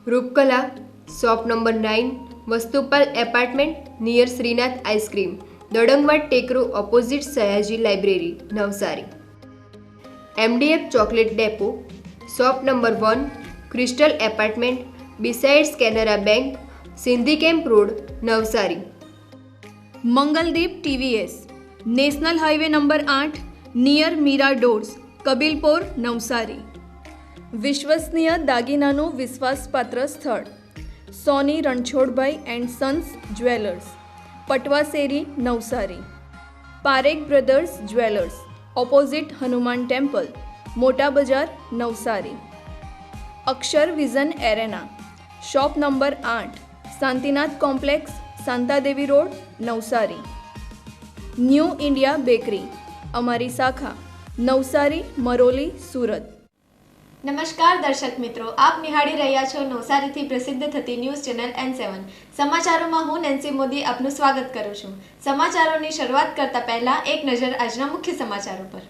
Roopkala shop number 9 Vastupal apartment near Shrinath ice cream Dadangwad Tekro opposite Sayaji library Navsari. MDF chocolate depot shop number 1 crystal apartment besides Canara bank Sindhi camp road Navsari. Mangaldeep TVS national highway number 8 near Meera doors Kabilpore Navsari. विश्वसनीय दागीनाનું વિશ્વાસપાત્ર સ્થળ Soni Ranchhodbhai and sons jewellers Patwa Sheri Navsari. Parekh brothers jewellers opposite Hanuman temple Mota Bazaar Navsari. Akshar vision arena shop number 8 Shantinath complex Shantadevi road Navsari. New India bakery અમારી શાખા નવસારી મરોલી સુરત। નમસ્કાર દર્શક મિત્રો, આપ નિહાળી રહ્યા છો નવસારીથી પ્રસિદ્ધ થતી ન્યૂઝ ચેનલ N7 સમાચારોમાં હું નેન્સી મોદી આપનું સ્વાગત કરું છું। સમાચારોની શરૂઆત કરતા પહેલા એક નજર આજના મુખ્ય સમાચારો પર।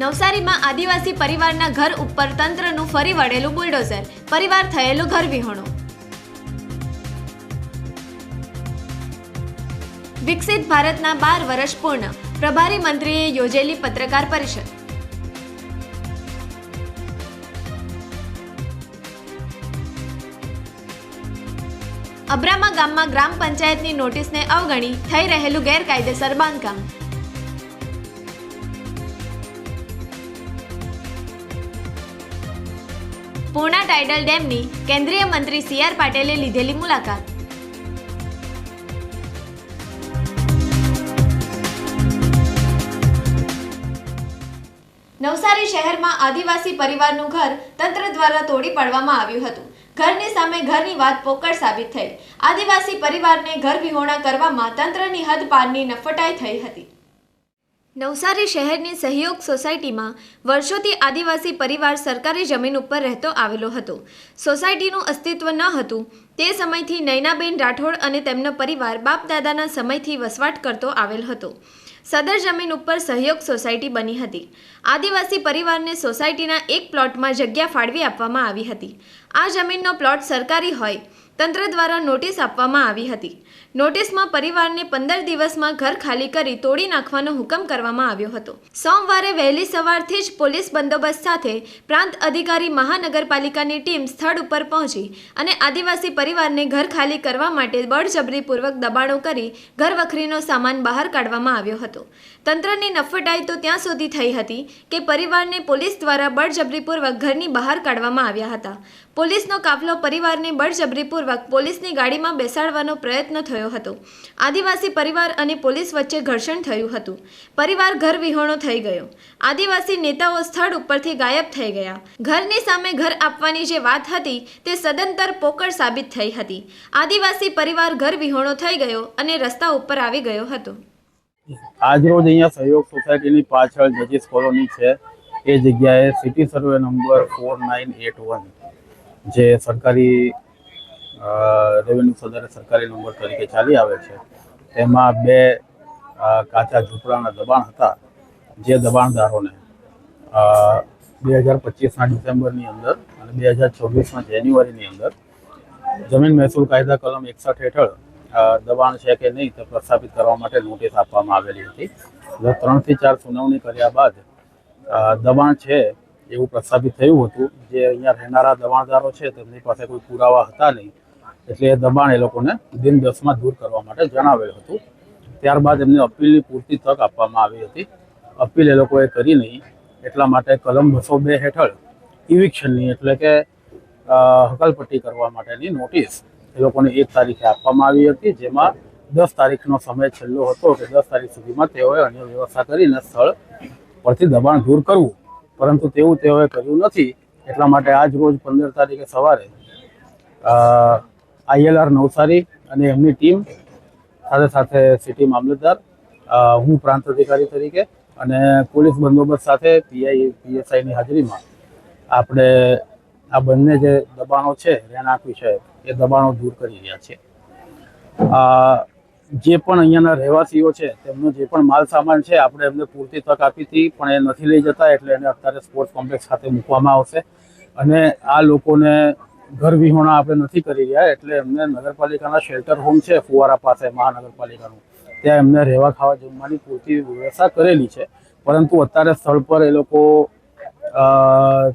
નવસારીમાં આદિવાસી પરિવારના ઘર ઉપર તંત્રનું ફરી વળેલું બુલડોઝર, પરિવાર થયેલું ઘર વિહોણું। વિકસિત ભારતના 12 વર્ષ પૂર્ણ, પ્રભારી મંત્રીએ યોજેલી પત્રકાર પરિષદ। અબ્રામા ગામમાં ગ્રામ પંચાયતની નોટિસને અવગણી થઈ રહેલું ગેરકાયદેસર બાંધકામ। પૂર્ણા ટાઇડલ ડેમની કેન્દ્રીય મંત્રી CR પાટીલે લીધેલી મુલાકાત। નવસારી શહેરમાં આદિવાસી પરિવારનું ઘર તંત્ર દ્વારા તોડી પાડવામાં આવ્યું હતું। ઘરની સામે ઘરની વાત પોકળ સાબિત થઈ। આદિવાસી પરિવારને ઘર વિહોણા કરવામાં તંત્રની હદ પારની નફટાઈ થઈ હતી। નવસારી શહેરની સહયોગ સોસાયટીમાં વર્ષોથી આદિવાસી પરિવાર સરકારી જમીન ઉપર રહેતો આવેલો હતો। સોસાયટીનું અસ્તિત્વ ન હતું તે સમયથી નૈનાબેન રાઠોડ અને તેમનો પરિવાર બાપ દાદાના સમયથી વસવાટ કરતો આવેલ હતો। સદર જમીન ઉપર સહયોગ સોસાયટી બની હતી। આદિવાસી પરિવારને સોસાયટીના એક પ્લોટમાં જગ્યા ફાળવી આપવામાં આવી હતી। આ જમીનનો પ્લોટ સરકારી હોય તંત્ર દ્વારા નોટિસ આપવામાં આવી હતી। નોટિસમાં પરિવારને 15 દિવસમાં ઘર ખાલી કરી તોડી નાખવાનો હુકમ કરવામાં આવ્યો હતો। સોમવારે વહેલી સવારથી જ પોલીસ બંદોબસ્ત સાથે પ્રાંત અધિકારી મહાનગરપાલિકાની ટીમ સ્થળ ઉપર પહોંચી અને આદિવાસી પરિવારને ઘર ખાલી કરવા માટે બળજબરીપૂર્વક દબાણો કરી ઘર વખરીનો સામાન બહાર કાઢવામાં આવ્યો હતો। તંત્રની નફટાઈ તો ત્યાં સુધી થઈ હતી કે પરિવારને પોલીસ દ્વારા બળજબરીપૂર્વક ઘરની બહાર કાઢવામાં આવ્યા હતા। પોલીસનો કાફલો પરિવારને બળજબરીપૂર્વક પોલીસની ગાડીમાં બેસાડવાનો પ્રયત્ન થયો હતો। આદિવાસી પરિવાર અને પોલીસ વચ્ચે ઘર્ષણ થયું હતું। પરિવાર ઘર વિહોણો થઈ ગયો। આદિવાસી નેતાઓ સ્થળ ઉપરથી ગાયબ થઈ ગયા। ઘરની સામે ઘર આપવાની જે વાત હતી તે સદંતર પોકળ સાબિત થઈ હતી। આદિવાસી પરિવાર ઘર વિહોણો થઈ ગયો અને રસ્તા ઉપર આવી ગયો હતો। આજરોજ અહીંયા સહયોગ સોસાયટીની પાછળ જજીસ કોલોની છે એ જગ્યાએ સિટી સર્વે નંબર 4981 જે સરકારી રેવન્યુ સદરે સરકારી નંબર તરીકે ચાલી આવે છે તેમાં 2 કાચા ઝૂંપડાના દબાણ હતા। જે દબાણદારોને 2025ના ડિસેમ્બરની અંદર અને 2024ના જાન્યુઆરીની અંદર જમીન મહેસૂલ કાયદા કલમ 61 હેઠળ દબાણ છે કે નહીં તે પ્રસ્થાપિત કરવા માટે નોટિસ આપવામાં આવેલી હતી। 3 થી 4 સુનાવણી કર્યા બાદ દબાણ છે એવું પ્રસ્થાપિત થયું હતું। જે અહીંયા રહેનારા દબાણદારો છે તેમની પાસે કોઈ પુરાવા હતા નહીં એટલે એ દબાણ એ લોકોને દિન 10માં દૂર કરવા માટે જણાવેલ હતું। ત્યારબાદ એમને અપીલની પૂરતી તક આપવામાં આવી હતી। અપીલ એ લોકોએ કરી નહીં એટલા માટે કલમ 202 હેઠળ ઇવિક્શનની એટલે કે હકાલપટ્ટી કરવા માટેની નોટિસ એ લોકોને 1 તારીખે આપવામાં આવી હતી। જેમાં 10 તારીખનો સમય છેલ્લો હતો કે 10 તારીખ સુધીમાં તેઓએ અન્ય વ્યવસ્થા કરીને સ્થળ પરથી દબાણ દૂર કરવું, પરંતુ તેવું તેઓએ કર્યું નથી। એટલા માટે આજ રોજ 15 તારીખે સવારે ILR નવસારી અને એમની ટીમ સાથે સાથે સિટી મામલતદાર, હું પ્રાંત અધિકારી તરીકે અને પોલીસ બંદોબસ્ત સાથે PSIની હાજરીમાં આપણે આ બંને જે દબાણો છે રહેણાંક વિષય એ દબાણો દૂર કરી રહ્યા છે। જે પણ અહીંયાના રહેવાસીઓ છે તેમનો જે પણ માલ સામાન છે આપણે એમને પૂરતી તક આપી હતી, પણ એ નથી લઈ જતા, એટલે એને અત્યારે સ્પોર્ટ્સ કોમ્પ્લેક્સ ખાતે મૂકવામાં આવશે. અને આ લોકોને ઘર વિહોણા આપણે નથી કરી રહ્યા, એટલે એમને નગરપાલિકાના શેલ્ટર હોમ છે ફુવારા પાસે મહાનગરપાલિકાનું, ત્યાં એમને રહેવા ખાવા જમવાની પૂરતી વ્યવસ્થા કરેલી છે. પરંતુ અત્યારે સ્થળ પર એ લોકો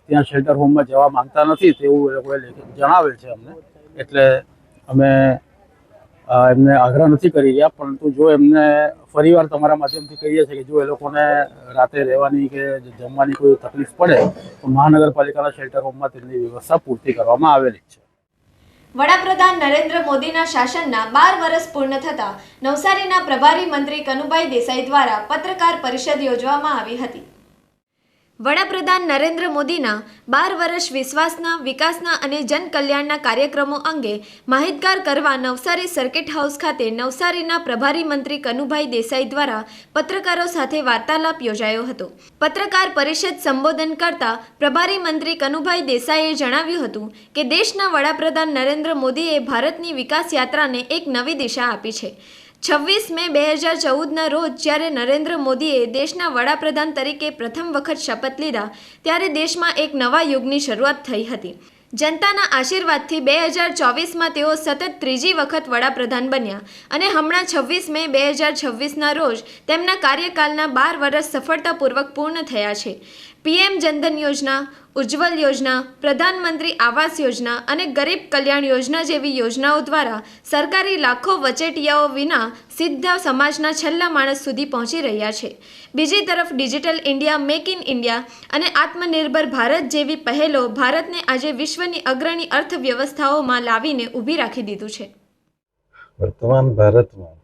ત્યાં શેલ્ટર હોમમાં જવા માંગતા નથી તેવું એ લોકોએ જણાવેલ છે અમને. એટલે અમે એમને આગ્રહ નથી કરી રહ્યા, પરંતુ જો એમને ફરીવાર તમારા માધ્યમથી કહીએ છીએ કે જો એ લોકોને રાતે રહેવાની કે જમવાની કોઈ તકલીફ પડે તો મહાનગરપાલિકાના શેલ્ટર હોમમાં તેમની વ્યવસ્થા પૂરતી કરવામાં આવેલી છે. વડાપ્રધાન નરેન્દ્ર મોદીના શાસનના 12 વર્ષ પૂર્ણ થતા નવસારીના પ્રભારી મંત્રી કનુભાઈ દેસાઈ દ્વારા પત્રકાર પરિષદ યોજવામાં આવી હતી. વડાપ્રધાન નરેન્દ્ર મોદીના 12 વર્ષ વિશ્વાસના, વિકાસના અને જનકલ્યાણના કાર્યક્રમો અંગે માહિતગાર કરવા નવસારી સર્કિટ હાઉસ ખાતે નવસારીના પ્રભારી મંત્રી કનુભાઈ દેસાઈ દ્વારા પત્રકારો સાથે વાર્તાલાપ યોજાયો હતો. પત્રકાર પરિષદ સંબોધન કરતા પ્રભારી મંત્રી કનુભાઈ દેસાઈએ જણાવ્યું હતું કે દેશના વડાપ્રધાન નરેન્દ્ર મોદીએ ભારતની વિકાસ યાત્રાને એક નવી દિશા આપી છે. 26 મે 2014ના રોજ જ્યારે નરેન્દ્ર મોદીએ દેશના વડાપ્રધાન તરીકે પ્રથમ વખત શપથ લીધા ત્યારે દેશમાં એક નવા યુગની શરૂઆત થઈ હતી. જનતાના આશીર્વાદથી 2024માં તેઓ સતત ત્રીજી વખત વડાપ્રધાન બન્યા અને હમણાં 26 મે 2026ના રોજ તેમના કાર્યકાલના 12 વર્ષ સફળતાપૂર્વક પૂર્ણ થયા છે. પીએમ જનધન યોજના, ઉજ્જવલ યોજના, પ્રધાનમંત્રી આવાસ યોજના અને ગરીબ કલ્યાણ યોજના જેવી યોજનાઓ દ્વારા સરકારી લાખો વચેટિયાઓ વિના સીધા સમાજના છેલ્લા માણસ સુધી પહોંચી રહ્યા છે. બીજી તરફ digital India, make in India અને આત્મનિર્ભર ભારત જેવી પહેલો ભારતને આજે વિશ્વની અગ્રણી અર્થવ્યવસ્થાઓમાં લાવીને ઊભી રાખી દીધું છે. વર્તમાન ભારતમાં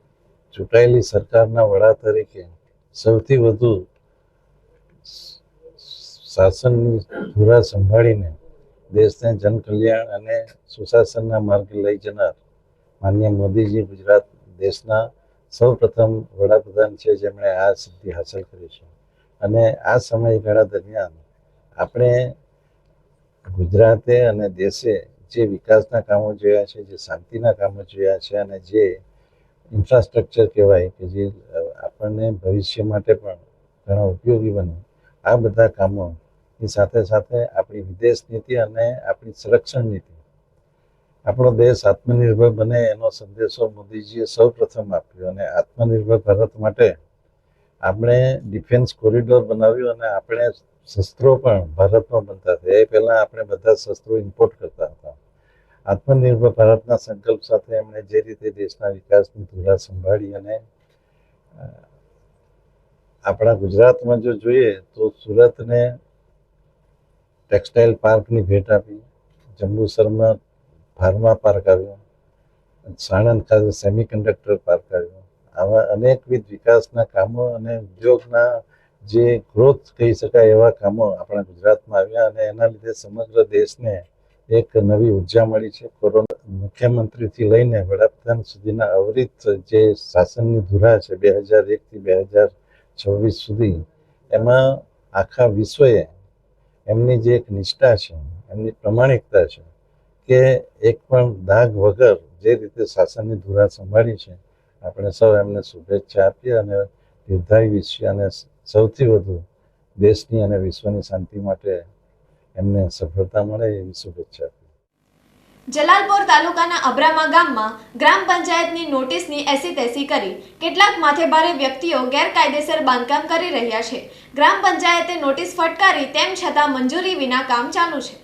ચૂંટાયેલી સરકારના વડા તરીકે સૌથી વધુ શાસનની ધુરા સંભાળીને દેશને જનકલ્યાણ અને સુશાસનના માર્ગે લઈ જનાર માનનીય મોદીજી ગુજરાત દેશના સૌપ્રથમ વડાપ્રધાન છે જેમણે આ સિદ્ધિ હાંસલ કરી છે. અને આ સમયગાળા દરમિયાન આપણે ગુજરાતે અને દેશે જે વિકાસના કામો જોયા છે, જે શાંતિના કામો જોયા છે અને જે ઇન્ફ્રાસ્ટ્રક્ચર કહેવાય કે જે આપણને ભવિષ્ય માટે પણ ઘણા ઉપયોગી બને, આ બધા કામોની સાથે સાથે આપણી વિદેશ નીતિ અને આપણી સંરક્ષણ નીતિ, આપણો દેશ આત્મનિર્ભર બને એનો સંદેશો મોદીજીએ સૌ પ્રથમ આપ્યો. અને આત્મનિર્ભર ભારત માટે આપણે ડિફેન્સ કોરિડોર બનાવ્યું અને આપણે શસ્ત્રો પણ ભારતમાં બનતા હતા. એ પહેલાં આપણે બધા શસ્ત્રો ઇમ્પોર્ટ કરતા હતા. આત્મનિર્ભર ભારતના સંકલ્પ સાથે એમણે જે રીતે દેશના વિકાસની ધુરા સંભાળી અને આપણા ગુજરાતમાં જો જોઈએ તો સુરતને ટેક્સટાઇલ પાર્કની ભેટ આપી, જંબુસરમાં ફાર્મા પાર્ક આવ્યો, સાણંદ ખાતે સેમિકન્ડક્ટર પાર્ક આવ્યો. આવા અનેકવિધ વિકાસના કામો અને ઉદ્યોગના જે ગ્રોથ કહી શકાય એવા કામો આપણા ગુજરાતમાં આવ્યા અને એના લીધે સમગ્ર દેશને એક નવી ઉર્જા મળી છે. કોરોના મુખ્યમંત્રીથી લઈને વડાપ્રધાન સુધીના અવિરત જે શાસનની ધુરા છે 2001થી 2026 સુધી, એમાં આખા વિશ્વએ એમની જે એક નિષ્ઠા છે, એમની પ્રમાણિકતા છે કે એક પણ દાગ વગર જે રીતે શાસનની ધુરા સંભાળી છે, આપણે સૌ એમને શુભેચ્છા આપીએ અને દીર્ઘાયુ ઈચ્છીએ અને સૌથી વધુ દેશની અને વિશ્વની શાંતિ માટે એમને સફળતા મળે એવી શુભેચ્છા આપીએ. જલાલપોર તાલુકાના અબ્રામા ગામમાં ગ્રામ પંચાયતની નોટિસની એસી-તેસી કરી કેટલાક માથેભારે વ્યક્તિઓ ગેરકાયદેસર બાંધકામ કરી રહ્યા છે. ગ્રામ પંચાયતે નોટિસ ફટકારી તેમ છતાં મંજૂરી વિના કામ ચાલુ છે.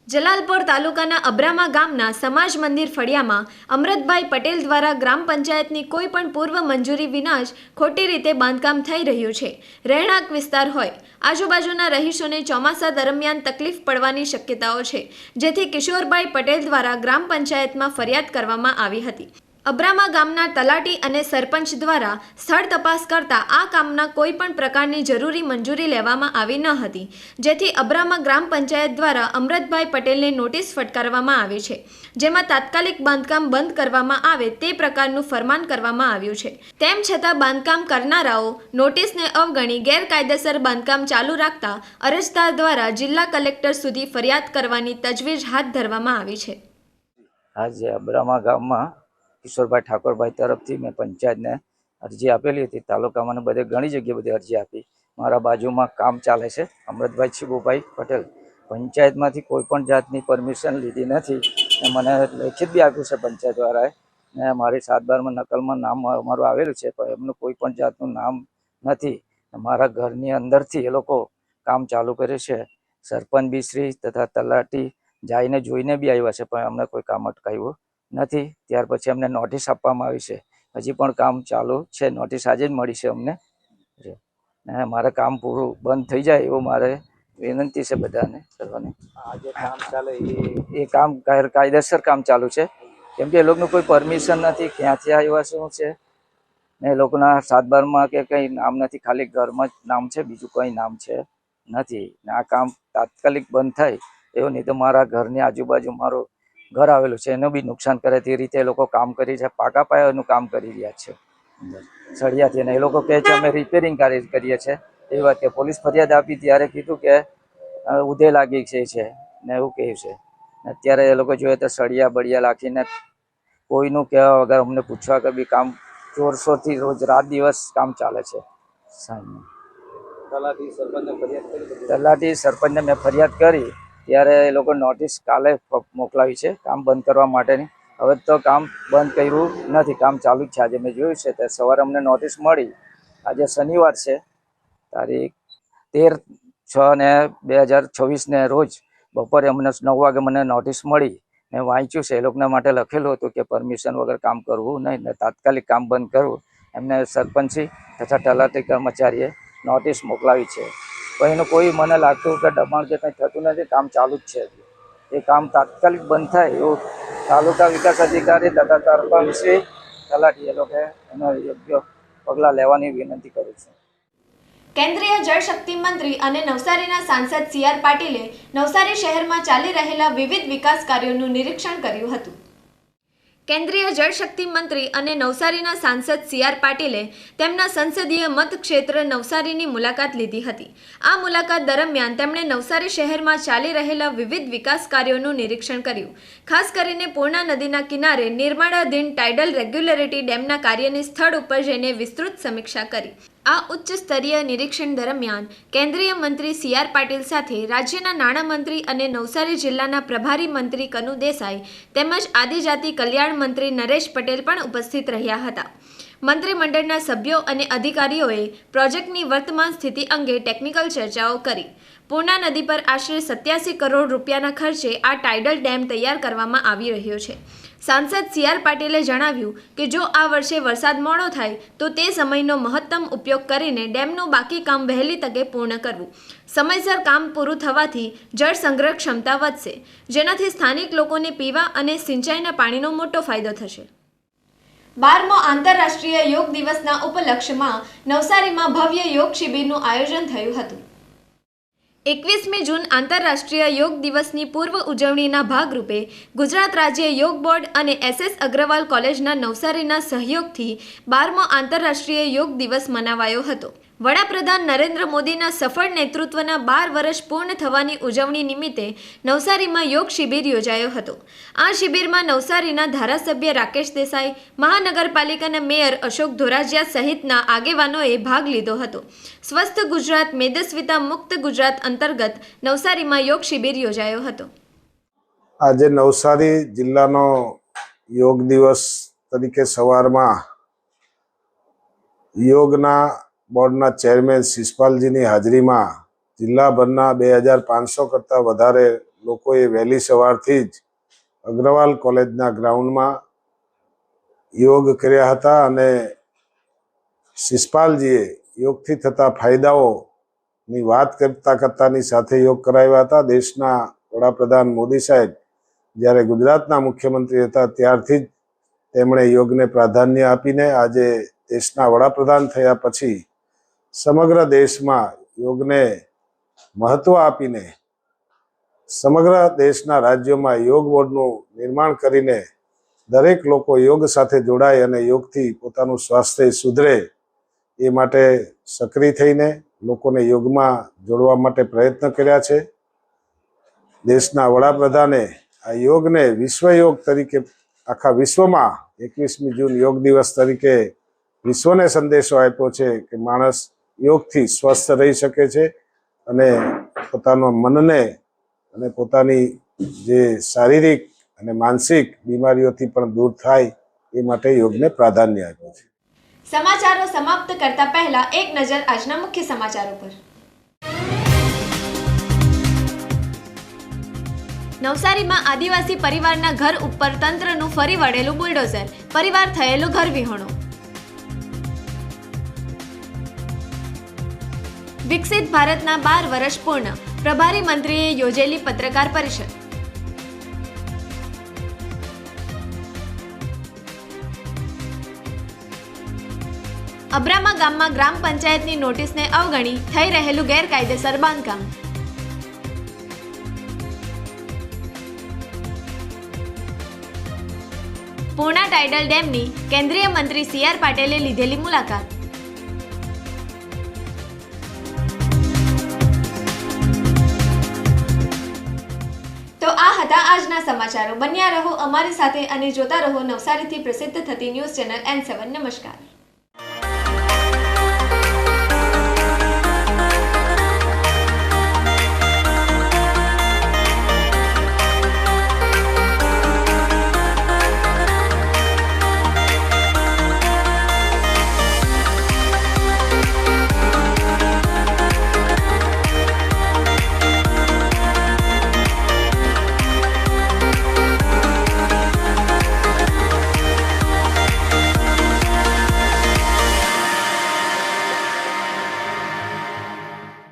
જલાલપોર તાલુકાના અબ્રામા ગામના સમાજ મંદિર ફળિયામાં અમરતભાઈ પટેલ દ્વારા ગ્રામ પંચાયતની કોઈ પણ પૂર્વ મંજૂરી વિના જ ખોટી રીતે બાંધકામ થઈ રહ્યું છે. રહેણાંક વિસ્તાર હોય, આજુબાજુના રહીશોને ચોમાસા દરમિયાન તકલીફ પડવાની શક્યતાઓ છે, જેથી કિશોરભાઈ પટેલ દ્વારા ગ્રામ પંચાયતમાં ફરિયાદ કરવામાં આવી હતી. અબ્રામા ગામના તલાટી અને સરપંચ દ્વારા સ્થળ તપાસ કરતા આ કામના કોઈ પણ પ્રકારની જરૂરી મંજૂરી લેવામાં આવી ન હતી, જેથી અબ્રામા ગ્રામ પંચાયત દ્વારા અમરતભાઈ પટેલને નોટિસ ફટકારવામાં આવી છે, જેમાં તાત્કાલિક બાંધકામ બંધ કરવામાં આવે તે પ્રકારનું ફરમાન કરવામાં આવ્યું છે. તેમ છતાં બાંધકામ કરનારાઓ નોટિસને અવગણી ગેરકાયદેસર બાંધકામ ચાલુ રાખતા અરજદાર દ્વારા જિલ્લા કલેક્ટર સુધી ફરિયાદ કરવાની તજવીજ હાથ ધરવામાં આવી છે. આજે અબ્રામા ગામમાં કિશોરભાઈ ઠાકોરભાઈ તરફથી મેં પંચાયતને અરજી આપેલી હતી. તાલુકામાં ને બધે ઘણી જગ્યાએ બધી અરજી આપી. મારા બાજુમાં કામ ચાલે છે અમૃતભાઈ શિબુભાઈ પટેલ, પંચાયતમાંથી કોઈ પણ જાતની પરમિશન લીધી નથી ને મને લેખિત બી આપ્યું છે પંચાયતવાળાએ ને મારી 7/12માં નકલમાં નામ મારું આવેલું છે, પણ એમનું કોઈ પણ જાતનું નામ નથી. મારા ઘરની અંદરથી એ લોકો કામ ચાલુ કર્યું છે. સરપંચ બી શ્રી તથા તલાટી જઈને જોઈને બી આવ્યા છે, પણ અમને કોઈ કામ અટકાવ્યું નથી. ત્યાર પછી અમને નોટિસ આપવામાં આવી છે, હજી પણ કામ ચાલુ છે. નોટિસ આજે જ મળી છે અમને. ને મારે કામ પૂરું બંધ થઈ જાય એવું મારે વિનંતી છે બધાને કરવાની. આજે કામ ચાલે એ કામ કાયદેસર કામ ચાલુ છે, કેમ કે એ લોકોનું કોઈ પરમિશન નથી, ક્યાંથી આવ્યા શું છે ને એ લોકોના 7/12માં કે કંઈ નામ નથી, ખાલી ઘરમાં જ નામ છે, બીજું કંઈ નામ છે નથી. ને આ કામ તાત્કાલિક બંધ થાય એવું, નહીં તો મારા ઘરની આજુબાજુ મારું ઘર આવેલું છે એનું બી નુકસાન કરે તે રીતે એ લોકો કામ કરી છે. પાકા પાયાનું કામ કરી રહ્યા છે સળિયાથી, અને એ લોકો કહે છે અમે રિપેરિંગ કરીએ છીએ. એ વાત કે પોલીસ ફરિયાદ આપી ત્યારે કીધું કે ઉધે લાગી છે ને એવું કહ્યું છે. અત્યારે એ લોકો જોઈએ તો સળિયા બળિયા રાખીને કોઈનું કહેવા વગર અમને પૂછવા કે બી કામ જોરશોરથી રોજ રાત દિવસ કામ ચાલે છે. તલાટી સરપંચને મેં ફરિયાદ કરી ત્યારે એ લોકો નોટિસ કાલે મોકલાવી છે કામ બંધ કરવા માટેની. હવે તો કામ બંધ કર્યું નથી, કામ ચાલુ જ છે. આજે મેં જોયું છે તે સવારે અમને નોટિસ મળી. આજે શનિવાર છે, તારીખ 13/6/2026 રોજ બપોરે અમને 9 વાગે મને નોટિસ મળી. મેં વાંચ્યું છે, એ લોકોના માટે લખેલું હતું કે પરમિશન વગર કામ કરવું નહીં ને તાત્કાલિક કામ બંધ કરવું. એમને સરપંચી તથા તલાટી કર્મચારીએ નોટિસ મોકલાવી છે, પણ એનું કોઈ મને લાગતું કે દબાણ કે કંઈ થતું નથી, કામ ચાલુ જ છે. એ કામ તાત્કાલિક બંધ થાય એવું તાલુકા વિકાસ અધિકારી તથા સરપંચશ્રી તલાટી એ લોકો એનો યોગ્ય પગલાં લેવાની વિનંતી કરું છું. કેન્દ્રીય જળશક્તિ મંત્રી અને નવસારીના સાંસદ CR પાટીલે નવસારી શહેરમાં ચાલી રહેલા વિવિધ વિકાસ કાર્યોનું નિરીક્ષણ કર્યું હતું. કેન્દ્રીય જળશક્તિ મંત્રી અને નવસારીના સાંસદ CR પાટીલે તેમના સંસદીય મતક્ષેત્ર નવસારીની મુલાકાત લીધી હતી. આ મુલાકાત દરમિયાન તેમણે નવસારી શહેરમાં ચાલી રહેલા વિવિધ વિકાસ કાર્યોનું નિરીક્ષણ કર્યું. ખાસ કરીને પૂર્ણા નદીના કિનારે નિર્માણાધીન ટાઇડલ રેગ્યુલેટરી ડેમના કાર્યની સ્થળ ઉપર જઈને વિસ્તૃત સમીક્ષા કરી. આ ઉચ્ચ સ્તરીય નિરીક્ષણ દરમિયાન કેન્દ્રીય મંત્રી CR પાટીલ સાથે રાજ્યના નાણામંત્રી અને નવસારી જિલ્લાના પ્રભારી મંત્રી કનુ દેસાઈ તેમજ આદિજાતિ કલ્યાણ મંત્રી નરેશ પટેલ પણ ઉપસ્થિત રહ્યા હતા. મંત્રીમંડળના સભ્યો અને અધિકારીઓએ પ્રોજેક્ટની વર્તમાન સ્થિતિ અંગે ટેકનિકલ ચર્ચાઓ કરી. પૂર્ણા નદી પર આશરે 87 કરોડ રૂપિયાના ખર્ચે આ ટાઇડલ ડેમ તૈયાર કરવામાં આવી રહ્યો છે. સાંસદ CR પાટીલે જણાવ્યું કે જો આ વર્ષે વરસાદ મોડો થાય તો તે સમયનો મહત્તમ ઉપયોગ કરીને ડેમનું બાકી કામ વહેલી તકે પૂર્ણ કરવું. સમયસર કામ પૂરું થવાથી જળ સંગ્રહ ક્ષમતા વધશે, જેનાથી સ્થાનિક લોકોને પીવા અને સિંચાઈના પાણીનો મોટો ફાયદો થશે. 12મો આંતરરાષ્ટ્રીય યોગ દિવસના ઉપલક્ષ્યમાં નવસારીમાં ભવ્ય યોગ શિબિરનું આયોજન થયું હતું. 21મી જૂન આંતરરાષ્ટ્રીય યોગ દિવસની પૂર્વ ઉજવણીના ભાગરૂપે ગુજરાત રાજ્ય યોગ બોર્ડ અને SS અગ્રવાલ કોલેજના નવસારીના સહયોગથી 12મો આંતરરાષ્ટ્રીય યોગ દિવસ મનાવાયો હતો. વડાપ્રધાન નરેન્દ્ર મોદીના સફળ નેતૃત્વના 12 વર્ષ પૂર્ણ થવાની ઉજવણી નિમિત્તે નવસારીમાં યોગ શિબિર યોજાયો હતો. આ શિબિરમાં નવસારીના ધારાસભ્ય રાકેશ દેસાઈ, મહાનગરપાલિકાના મેયર અશોક ધોરાજીયા સહિતના આગેવાનોએ ભાગ લીધો હતો. સ્વસ્થ ગુજરાત મેદસ્વીતા મુક્ત ગુજરાત અંતર્ગત નવસારીમાં યોગ શિબિર યોજાયો હતો. આજે નવસારી જિલ્લાનો યોગ દિવસ તરીકે સવારમાં યોગના બોર્ડના ચેરમેન શિષપાલજીની હાજરીમાં જિલ્લાભરના 2500 કરતાં વધારે લોકોએ વહેલી સવારથી જ અગ્રવાલ કોલેજના ગ્રાઉન્ડમાં યોગ કર્યા હતા અને શિષપાલજીએ યોગથી થતા ફાયદાઓની વાત કરતાની સાથે યોગ કરાવ્યા હતા. દેશના વડાપ્રધાન મોદી સાહેબ જ્યારે ગુજરાતના મુખ્યમંત્રી હતા ત્યારથી જ તેમણે યોગને પ્રાધાન્ય આપીને આજે દેશના વડાપ્રધાન થયા પછી સમગ્ર દેશમાં યોગને મહત્વ આપીને સમગ્ર દેશના રાજ્યોમાં યોગ બોર્ડનું નિર્માણ કરીને દરેક લોકો યોગ સાથે જોડાય અને યોગથી પોતાનું સ્વાસ્થ્ય સુધરે એ માટે સક્રિય થઈને લોકોને યોગમાં જોડવા માટે પ્રયત્ન કર્યા છે. દેશના વડાપ્રધાને આ યોગને વિશ્વ યોગ તરીકે આખા વિશ્વમાં 21મી જૂન યોગ દિવસ તરીકે વિશ્વને સંદેશો આપ્યો છે કે માણસ યોગથી સ્વસ્થ રહી શકે છે અને પોતાના મનને અને પોતાની જે શારીરિક અને માનસિક બીમારીઓથી પણ દૂર થાય એ માટે યોગને પ્રાધાન્ય આપ્યું છે. સમાચારો સમાપ્ત કરતા પહેલા એક નજર આજના મુખ્ય સમાચારો પર. નવસારીમાં આદિવાસી પરિવારના ઘર ઉપર તંત્રનું ફરી વળેલું બુલડોઝર, પરિવાર થયેલો ઘર વિહોણો. વિકસિત ભારતના 12 વર્ષ પૂર્ણ, પ્રભારી મંત્રીએ યોજેલી પત્રકાર પરિષદ. અબ્રામા ગામમાં ગ્રામ પંચાયતની નોટિસને અવગણી થઈ રહેલું ગેરકાયદેસર બાંધકામ. પૂર્ણા ટાઇડલ ડેમની કેન્દ્રીય મંત્રી CR પાટીલે લીધેલી મુલાકાત. તો આ હતા આજના સમાચારો. બન્યા રહો અમારી સાથે અને જોતા રહો નવસારીથી પ્રસિદ્ધ થતી ન્યૂઝ ચેનલ N7. નમસ્કાર.